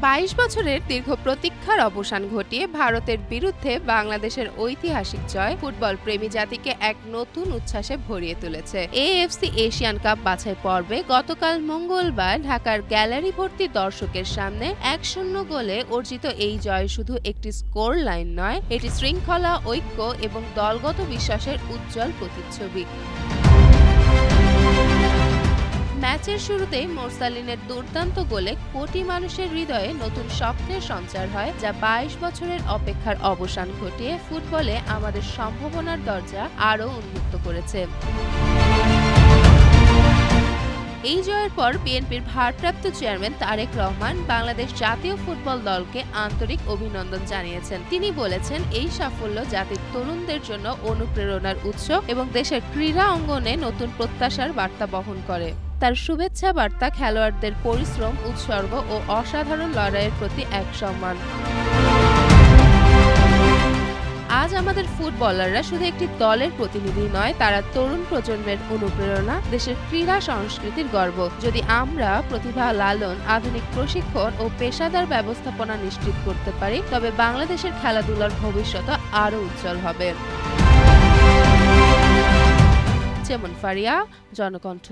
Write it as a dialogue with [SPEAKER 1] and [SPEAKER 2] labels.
[SPEAKER 1] ২২ বছরের দীর্ঘ প্রতীক্ষার অবসান ঘটিয়ে ভারতের বিরুদ্ধে বাংলাদেশের ঐতিহাসিক জয় ফুটবল প্রেমী জাতিকে এক নতুন উচ্ছ্বাসে ভরিয়ে তুলেছে। এএফসি এশিয়ান কাপ বাছাই পর্বে গতকাল মঙ্গলবার ঢাকার গ্যালারি ভর্তি দর্শকের সামনে ১-০ গোলে অর্জিত এই জয় শুধু একটি স্কোর লাইন নয়, এটি শৃঙ্খলা, ঐক্য এবং দলগত বিশ্বাসের উজ্জ্বল প্রতিচ্ছবি। ম্যাচের শুরুতেই মোরসালিনের দুর্দান্ত গোলে কোটি মানুষের হৃদয়ে নতুন স্বপ্নের সঞ্চার হয়, যা ২২ বছরের অপেক্ষার অবসান ঘটিয়ে ফুটবলে আমাদের সম্ভাবনার দরজা আরও উন্মুক্ত করেছে। এই জয়ের পর বিএনপির ভারপ্রাপ্ত চেয়ারম্যান তারেক রহমান বাংলাদেশ জাতীয় ফুটবল দলকে আন্তরিক অভিনন্দন জানিয়েছেন। তিনি বলেছেন, এই সাফল্য জাতির তরুণদের জন্য অনুপ্রেরণার উৎস এবং দেশের ক্রীড়া অঙ্গনে নতুন প্রত্যাশার বার্তা বহন করে। তার শুভেচ্ছা বার্তা খেলোয়াড়দের পরিশ্রম, উৎসর্গ ও অসাধারণ লড়াইয়ের প্রতি এক সম্মান। আজ আমাদের ফুটবলাররা শুধু একটি দলের প্রতিনিধি নয়, তারা তরুণ প্রজন্মের অনুপ্রেরণা, দেশের ক্রীড়া সংস্কৃতির গর্ব। যদি আমরা প্রতিভা লালন, আধুনিক প্রশিক্ষণ ও পেশাদার ব্যবস্থাপনা নিশ্চিত করতে পারি, তবে বাংলাদেশের খেলাধুলার ভবিষ্যৎ আরও উজ্জ্বল হবে। যেমন ফারিয়া, জনকণ্ঠ।